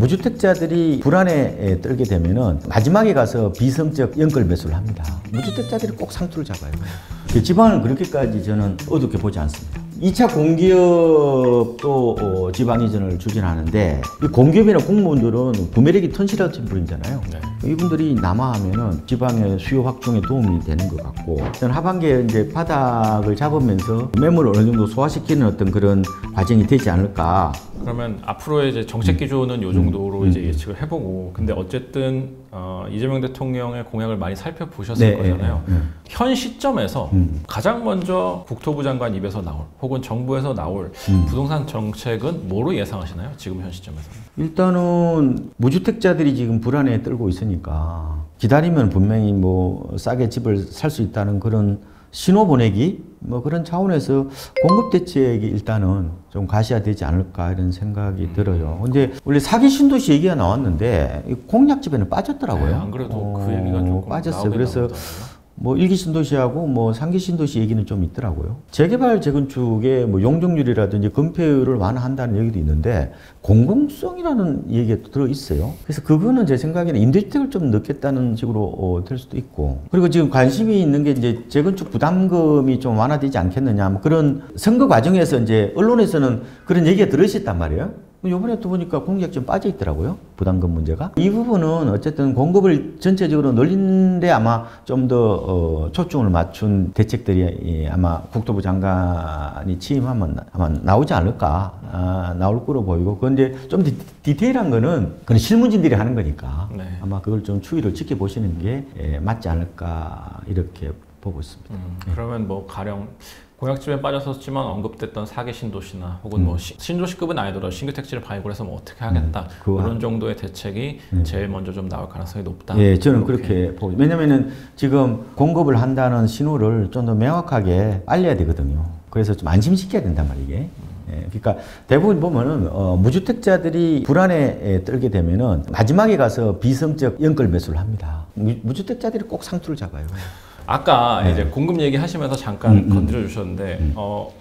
무주택자들이 불안에 떨게 되면은 마지막에 가서 비성적 연끌 매수를 합니다. 무주택자들이 꼭 상투를 잡아요. 지방은 그렇게까지 저는 어둡게 보지 않습니다. 2차 공기업도 지방 이전을 추진하는데 이 공기업이나 공무원들은 구매력이 튼실하신 분이잖아요. 네. 이분들이 남하하면은 지방의 수요 확충에 도움이 되는 것 같고, 저는 하반기에 이제 바닥을 잡으면서 매물을 어느 정도 소화시키는 어떤 그런 과정이 되지 않을까. 그러면 앞으로의 이제 정책 기조는 이 정도로 이제 예측을 해보고, 근데 어쨌든 이재명 대통령의 공약을 많이 살펴보셨을 거잖아요. 현 시점에서 가장 먼저 국토부 장관 입에서 나올 혹은 정부에서 나올 부동산 정책은 뭐로 예상하시나요? 지금 현 시점에서? 일단은 무주택자들이 지금 불안에 떨고 있으니까 기다리면 분명히 뭐 싸게 집을 살 수 있다는 그런 신호 보내기 뭐 그런 차원에서 공급 대책이 일단은 좀 가시화되지 않을까 이런 생각이 들어요. 근데 원래 사기 신도시 얘기가 나왔는데 공약집에는 빠졌더라고요. 네, 안 그래도 그 얘기가 조금 빠졌어요. 그래서 뭐 1기 신도시하고 뭐 3기 신도시 얘기는 좀 있더라고요. 재개발 재건축에 뭐 용적률이라든지 건폐율을 완화한다는 얘기도 있는데 공공성이라는 얘기가 들어있어요. 그래서 그거는 제 생각에는 임대주택을 좀 넣겠다는 식으로 될 수도 있고, 그리고 지금 관심이 있는 게 이제 재건축 부담금이 좀 완화되지 않겠느냐 뭐 그런 선거 과정에서 이제 언론에서는 그런 얘기가 들어있었단 말이에요. 요번에 또 보니까 공약이 좀 빠져 있더라고요. 부담금 문제가. 이 부분은 어쨌든 공급을 전체적으로 늘리는데 아마 좀 더 초점을 맞춘 대책들이 아마 국토부 장관이 취임하면 아마 나오지 않을까. 나올 거로 보이고. 그런데 좀 디테일한 거는 그건 실무진들이 하는 거니까 아마 그걸 좀 추이를 지켜보시는 게 맞지 않을까 이렇게 보고 있습니다. 그러면 뭐 가령 공약집에 빠졌었지만 언급됐던 4개 신도시나 혹은 뭐 신도시급은 아니더라도 신규 택지를 발굴해서 뭐 어떻게 하겠다 그런 정도의 대책이 제일 먼저 좀 나올 가능성이 높다. 예, 저는 그렇게 보고, 왜냐면은 지금 공급을 한다는 신호를 좀 더 명확하게 알려야 되거든요. 그래서 좀 안심시켜야 된단 말이에요. 예, 그러니까 대부분 보면은 무주택자들이 불안에 떨게 되면은 마지막에 가서 비성적 연끌 매수를 합니다. 무주택자들이 꼭 상투를 잡아요. 아까 이제 공급 얘기하시면서 잠깐 건드려 주셨는데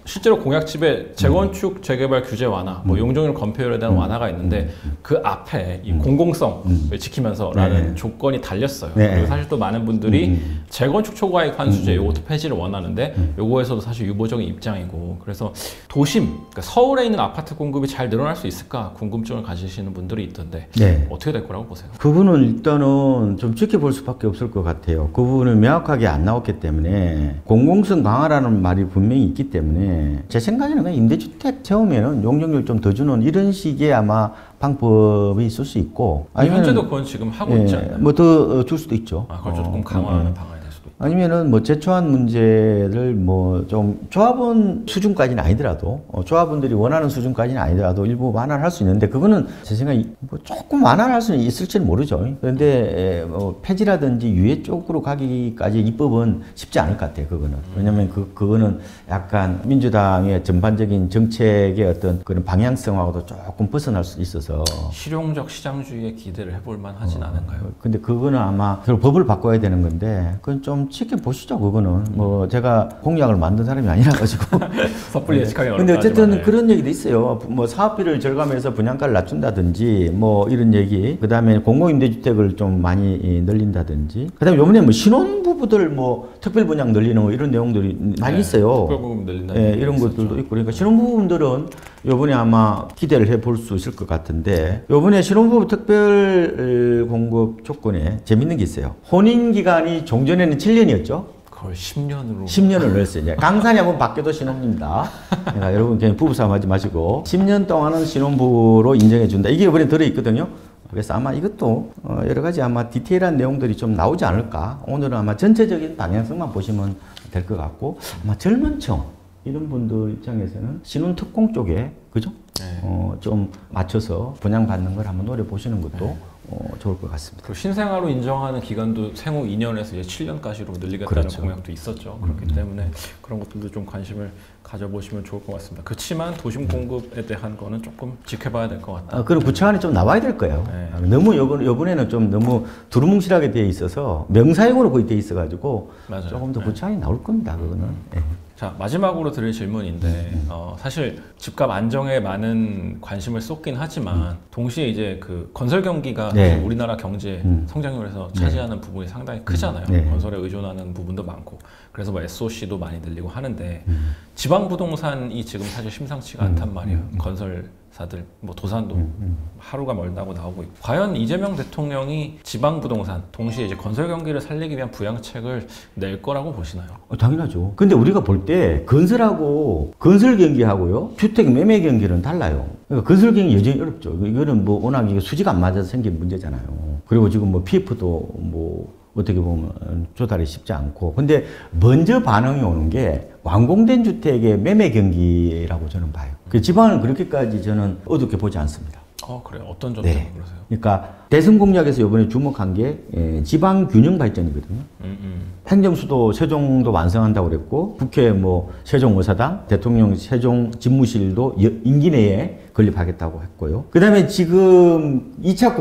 실제로 공약집에 재건축 재개발 규제 완화, 뭐 용적률 건폐율에 대한 완화가 있는데 그 앞에 이 공공성을 지키면서라는 조건이 달렸어요. 그리고 사실 또 많은 분들이 재건축 초과이익 환수제 요것도 폐지를 원하는데 요거에서도 사실 유보적인 입장이고, 그래서 도심, 그러니까 서울에 있는 아파트 공급이 잘 늘어날 수 있을까 궁금증을 가지시는 분들이 있던데 어떻게 될 거라고 보세요? 그 부분은 일단은 좀 지켜볼 수밖에 없을 것 같아요. 그 부분은 명확하게 안 나왔기 때문에 공공성 강화라는 말이 분명히 있기 때문에 제 생각에는 그냥 임대주택 채우면은 용적률 좀 더 주는 이런 식의 아마 방법이 있을 수 있고, 아니면 현재도 그건 지금 하고 있지 않나요? 뭐 더 줄 수도 있죠. 그걸 조금 강화하는 방안이 될 수도 있고. 아니면은 뭐 제초안 문제를 뭐 좀 조합원 수준까지는 아니더라도 조합원들이 원하는 수준까지는 아니더라도 일부 완화를 할 수 있는데, 그거는 제 생각에 뭐 조금 완화를 할 수는 있을지는 모르죠. 그런데 뭐 폐지라든지 유예 쪽으로 가기까지 입법은 쉽지 않을 것 같아요. 그거는. 왜냐면 그거는 약간 민주당의 전반적인 정책의 어떤 그런 방향성하고도 조금 벗어날 수 있어서 실용적 시장주의에 기대를 해볼 만하진 않은가요? 근데 그거는 아마 법을 바꿔야 되는 건데 그건 좀 지켜보시죠. 그거는 뭐 제가 공약을 만든 사람이 아니라 가지고 섣불리 예측하기 어렵다. 근데 어쨌든 그런 얘기도 있어요. 뭐 사업비를 절감해서 분양가를 낮춘다든지 뭐 이런 얘기, 그 다음에 공공임대주택을 좀 많이 늘린다든지, 그 다음에 요번에 뭐 신혼부부들 뭐 특별 분양 늘리는 뭐 이런 내용들이 많이 있어요. 특별부분 늘린다는 이런 것들도 있고, 그러니까 신혼부부들은 요번에 아마 기대를 해볼 수 있을 것 같은데, 요번에 신혼부부 특별 공급 조건에 재밌는 게 있어요. 혼인기간이 종전에는 7년이었죠. 그걸 10년으로 10년을 넣었어요. 강산이 한번 바뀌어도 신혼입니다. 그러니까 여러분 그냥 부부싸움 하지 마시고 10년 동안은 신혼부로 인정해준다. 이게 이번에 들어있거든요. 그래서 아마 이것도 여러 가지 아마 디테일한 내용들이 좀 나오지 않을까. 오늘은 아마 전체적인 방향성만 보시면 될 것 같고, 아마 젊은 층 이런 분들 입장에서는 신혼특공 쪽에 그죠? 좀 맞춰서 분양받는 걸 한번 노려보시는 것도 좋을 것 같습니다. 그 신생아로 인정하는 기간도 생후 2년에서 이제 7년까지로 늘리겠다는 공약도 있었죠. 그렇기 때문에 그런 것들도 좀 관심을 가져보시면 좋을 것 같습니다. 그렇지만 도심 공급에 대한 거는 조금 지켜봐야 될 것 같다. 그런 구체안이 좀 나와야 될 거예요. 너무 요번에는 좀 너무 두루뭉실하게 돼 있어서 명사용으로 거의 돼 있어가지고 맞아요. 조금 더 구차하게 나올 겁니다. 그거는. 예. 자, 마지막으로 드릴 질문인데 사실 집값 안정에 많은 관심을 쏟긴 하지만 동시에 이제 그 건설 경기가 네. 사실 우리나라 경제 성장률에서 차지하는 부분이 상당히 크잖아요. 네. 건설에 의존하는 부분도 많고 그래서 뭐 SOC도 많이 늘리고 하는데 지방 부동산이 지금 사실 심상치가 않단 말이에요. 건설사들 뭐 도산도 하루가 멀다고 나오고 있고 과연 이재명 대통령이 지방 부동산 동시에 이제 건설 경기를 살리기 위한 부양책을 낼 거라고 보시나요? 당연하죠. 근데 우리가 볼 때 건설하고 건설 경기하고요 주택 매매 경기는 달라요. 그러니까 건설 경기 여전히 어렵죠. 이거는 뭐 워낙 이게 수지가 안 맞아서 생긴 문제잖아요. 그리고 지금 뭐 PF도 뭐 어떻게 보면 조달이 쉽지 않고. 근데 먼저 반응이 오는 게 완공된 주택의 매매 경기라고 저는 봐요. 그 지방은 그렇게까지 저는 어둡게 보지 않습니다. 그래요? 어떤 점 때문에 네. 그러세요? 그러니까 대선 공약에서 이번에 주목한 게 지방 균형 발전이거든요. 행정수도 세종도 완성한다고 그랬고 국회 뭐 세종의사당, 대통령 세종 집무실도 임기 내에 건립하겠다고 했고요. 그 다음에 지금 2차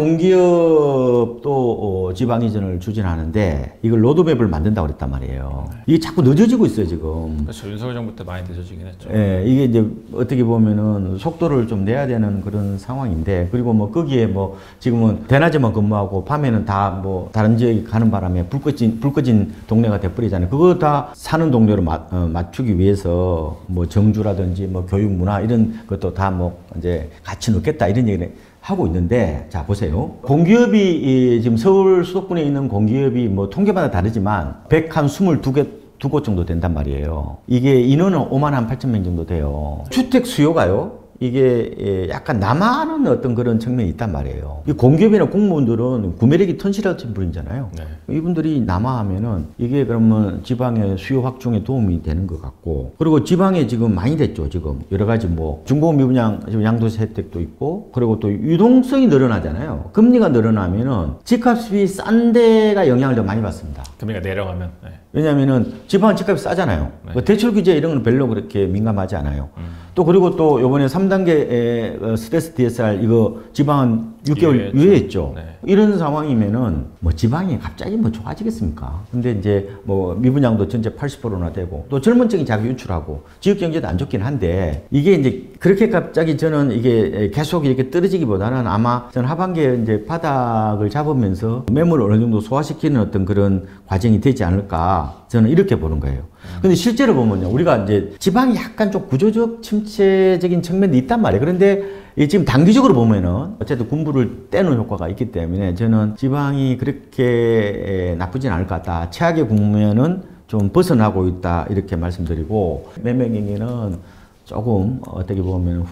공기업도 지방 이전을 추진하는데 이걸 로드맵을 만든다고 그랬단 말이에요. 이게 자꾸 늦어지고 있어요, 지금. 그렇죠. 윤석열 정부 때 많이 늦어지긴 했죠. 예, 이게 이제 어떻게 보면은 속도를 좀 내야 되는 그런 상황인데, 그리고 뭐 거기에 뭐 지금은 대낮에만 근무하고 밤에는 다 뭐 다른 지역에 가는 바람에 불 꺼진 동네가 돼버리잖아요. 그거 다 사는 동네로 맞추기 위해서 뭐 정주라든지 뭐 교육 문화 이런 것도 다 뭐 이제 같이 넣겠다 이런 얘기를 하고 있는데, 자 보세요. 공기업이 지금 서울 수도권에 있는 공기업이 뭐 통계마다 다르지만 122개 두 곳 정도 된단 말이에요. 이게 인원은 5만 8천 명 정도 돼요. 주택 수요가요. 이게 약간 남아하는 어떤 그런 측면이 있단 말이에요. 이 공기업이나 공무원들은 구매력이 턴실하신 분이잖아요. 네. 이분들이 남아하면은 이게 그러면 지방의 수요 확충에 도움이 되는 것 같고, 그리고 지방에 지금 많이 됐죠. 지금 여러 가지 뭐 중고금 미분양 지금 양도세 혜택도 있고, 그리고 또 유동성이 늘어나잖아요. 금리가 늘어나면은 집값이 싼 데가 영향을 더 많이 받습니다. 금리가 내려가면. 네. 왜냐면은 지방은 집값이 싸잖아요. 네. 뭐 대출 규제 이런 건 별로 그렇게 민감하지 않아요. 또 그리고 또 요번에 3단계 스트레스 DSR 이거 지방은 6개월 유예했죠. 네. 이런 상황이면은 뭐 지방이 갑자기 뭐 좋아지겠습니까? 근데 이제 뭐 미분양도 전체 80%나 되고 또 젊은 층이 자기 유출하고 지역 경제도 안 좋긴 한데, 이게 이제 그렇게 갑자기 저는 이게 계속 이렇게 떨어지기보다는 아마 저는 하반기에 이제 바닥을 잡으면서 매물을 어느 정도 소화시키는 어떤 그런 과정이 되지 않을까, 저는 이렇게 보는 거예요. 근데 실제로 보면요, 우리가 이제 지방이 약간 좀 구조적 침체적인 측면도 있단 말이에요. 그런데 지금 단기적으로 보면은 어쨌든 군부를 떼는 효과가 있기 때문에 저는 지방이 그렇게 나쁘진 않을 것 같다. 최악의 국면은 좀 벗어나고 있다, 이렇게 말씀드리고, 매매 경기는 조금 어떻게 보면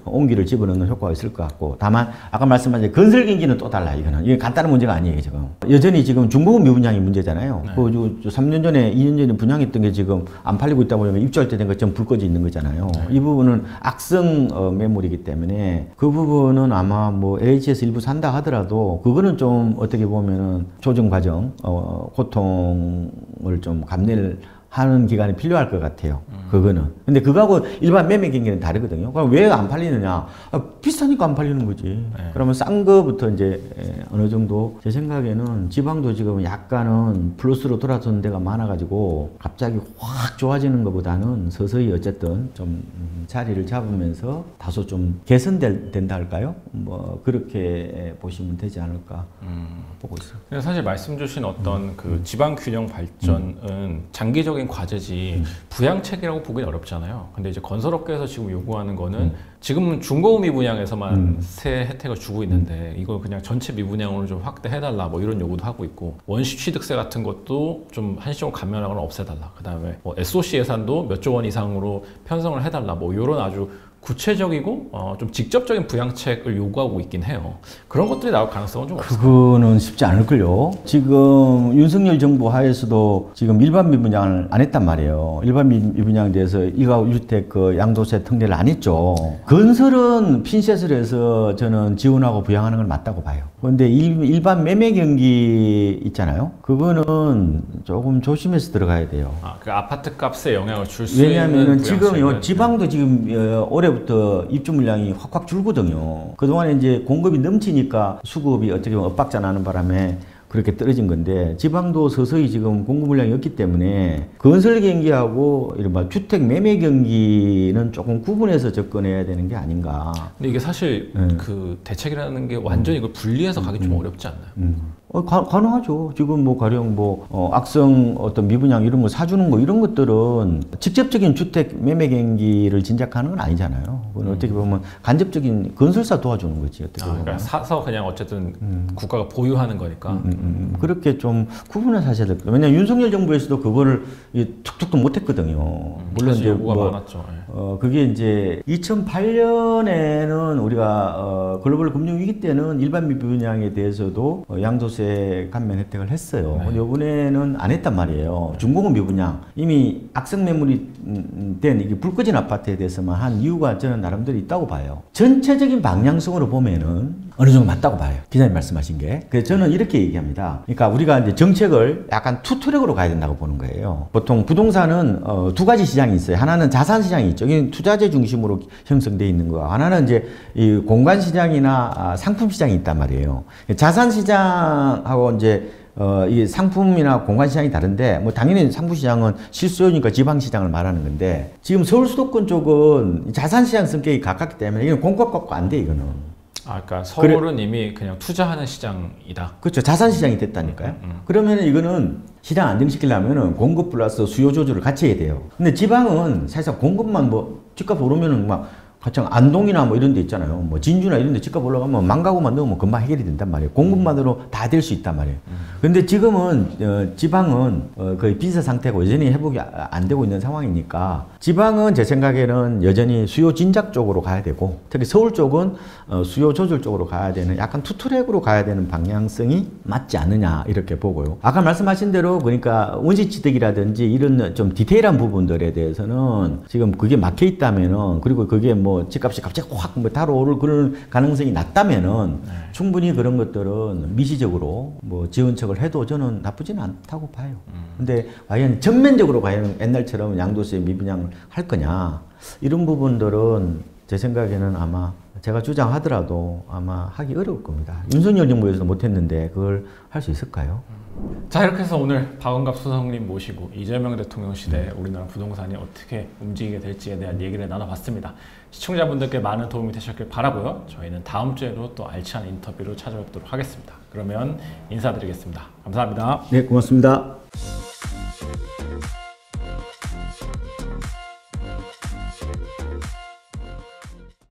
온기를 집어넣는 효과가 있을 것 같고, 다만 아까 말씀하신 건설 경기는 또 달라. 이게 간단한 문제가 아니에요. 지금 여전히 지금 중고금 미분양이 문제잖아요. 네. 그 3년 전에 2년 전에 분양했던 게 지금 안 팔리고 있다 보니까 입주할 때 된 것처럼 불 꺼져 있는 거잖아요. 네. 이 부분은 악성 매물이기 때문에 그 부분은 아마 뭐 LH에서 일부 산다 하더라도 그거는 좀 어떻게 보면은 조정 과정 고통을 좀 감내를 하는 기간이 필요할 것 같아요. 그거는. 근데 그거하고 일반 매매 경기는 다르거든요. 그럼 왜 안 팔리느냐? 비싸니까 안 팔리는 거지. 네. 그러면 싼 거부터 이제 어느 정도, 제 생각에는 지방도 지금 약간은 플러스로 돌아서는 데가 많아가지고 갑자기 확 좋아지는 것보다는 서서히 어쨌든 좀 자리를 잡으면서 다소 좀 개선된다 할까요? 뭐 그렇게 보시면 되지 않을까 보고 있어요. 근데 사실 말씀 주신 어떤 그 지방 균형 발전은 장기적인 과제지 부양책이라고 보기는 어렵잖아요. 근데 이제 건설업계에서 지금 요구하는 거는 지금은 중고금 미분양에서만 세 혜택을 주고 있는데 이걸 그냥 전체 미분양으로 좀 확대해달라 뭐 이런 요구도 하고 있고, 원시 취득세 같은 것도 좀 한시적으로 감면하거나 없애달라. 그 다음에 뭐 SOC 예산도 몇 조 원 이상으로 편성을 해달라. 뭐 이런 아주 구체적이고 좀 직접적인 부양책을 요구하고 있긴 해요. 그런 것들이 나올 가능성은 좀 없어요. 그거는 쉽지 않을걸요. 지금 윤석열 정부 하에서도 지금 일반 미분양을 안 했단 말이에요. 일반 미분양에 대해서 이가구 주택 그 양도세 특례를 안 했죠. 건설은 핀셋을 해서 저는 지원하고 부양하는 걸 맞다고 봐요. 그런데 일반 매매 경기 있잖아요. 그거는 조금 조심해서 들어가야 돼요. 그 아파트 값에 영향을 줄 수 있는 왜냐하면 지금 부양책은 지방도 지금 올해 올해부터 입주 물량이 확확 줄거든요. 그동안에 이제 공급이 넘치니까 수급이 어떻게 보면 엇박자 나는 바람에 그렇게 떨어진 건데 지방도 서서히 지금 공급 물량이 없기 때문에 건설 경기하고 이른바 주택 매매 경기는 조금 구분해서 접근해야 되는 게 아닌가. 근데 이게 사실 그 대책이라는 게 완전히 이걸 분리해서 가기 좀 어렵지 않나요? 가능하죠. 지금 뭐 가령 악성 어떤 미분양 이런 거 사주는 거 이런 것들은 직접적인 주택 매매 경기를 진작하는 건 아니잖아요. 그건 어떻게 보면 간접적인 건설사 도와주는 거지. 어떻게 보면. 그러니까 사서 그냥 어쨌든 국가가 보유하는 거니까. 그렇게 좀 구분해서 하셔야 될 거예요. 왜냐하면 윤석열 정부에서도 그거를 툭툭도 못했거든요. 물론 이제 요구가 많았죠. 그게 이제 2008년에는 우리가 글로벌 금융 위기 때는 일반 미분양에 대해서도 양도세 감면 혜택을 했어요. 근데 이번에는 안 했단 말이에요. 중공업 미분양 이미 악성 매물이 된 이게 불 꺼진 아파트에 대해서만 한 이유가 저는 나름대로 있다고 봐요. 전체적인 방향성으로 보면은 어느 정도 맞다고 봐요. 기자님 말씀하신 게. 그래서 저는 이렇게 얘기합니다. 그러니까 우리가 이제 정책을 약간 투 트랙으로 가야 된다고 보는 거예요. 보통 부동산은 두 가지 시장이 있어요. 하나는 자산 시장이 있죠. 이게 투자재 중심으로 형성되어 있는 거. 하나는 이제 이 공간 시장이나 상품 시장이 있단 말이에요. 자산 시장하고 이제 이게 상품이나 공간 시장이 다른데 뭐 당연히 상품 시장은 실수요니까 지방 시장을 말하는 건데 지금 서울 수도권 쪽은 자산 시장 성격이 가깝기 때문에 이건 공급 갖고 안 돼 이거는. 그러니까 서울은 이미 그냥 투자하는 시장이다. 그렇죠. 자산 시장이 됐다니까요. 그러면 이거는 시장 안정시키려면 공급 플러스 수요 조절을 같이 해야 돼요. 근데 지방은 사실상 공급만 뭐 집값 오르면은 막 가령 안동이나 뭐 이런 데 있잖아요. 뭐 진주나 이런 데 집값 올라가면 망가구만 넣으면 금방 해결이 된단 말이에요. 공급만으로 다 될 수 있단 말이에요. 근데 지금은 지방은 거의 빈사 상태고 여전히 회복이 안 되고 있는 상황이니까 지방은 제 생각에는 여전히 수요 진작 쪽으로 가야 되고 특히 서울 쪽은 수요 조절 쪽으로 가야 되는 약간 투트랙으로 가야 되는 방향성이 맞지 않느냐 이렇게 보고요. 아까 말씀하신 대로 그러니까 원시취득이라든지 이런 좀 디테일한 부분들에 대해서는 지금 그게 막혀 있다면은 그리고 그게 뭐 집값이 갑자기 확 뭐 달아오를 그런 가능성이 낮다면은 충분히 그런 것들은 미시적으로 뭐 지원책을 해도 저는 나쁘지는 않다고 봐요. 근데 과연 전면적으로 과연 옛날처럼 양도세 미분양을 할 거냐 이런 부분들은 제 생각에는 아마 제가 주장하더라도 아마 하기 어려울 겁니다. 윤석열 정부에서도 못했는데 그걸 할 수 있을까요? 자, 이렇게 해서 오늘 박원갑 수석님 모시고 이재명 대통령 시대에 우리나라 부동산이 어떻게 움직이게 될지에 대한 얘기를 나눠봤습니다. 시청자분들께 많은 도움이 되셨길 바라고요. 저희는 다음 주에도 또 알찬 인터뷰로 찾아뵙도록 하겠습니다. 그러면 인사드리겠습니다. 감사합니다. 네, 고맙습니다.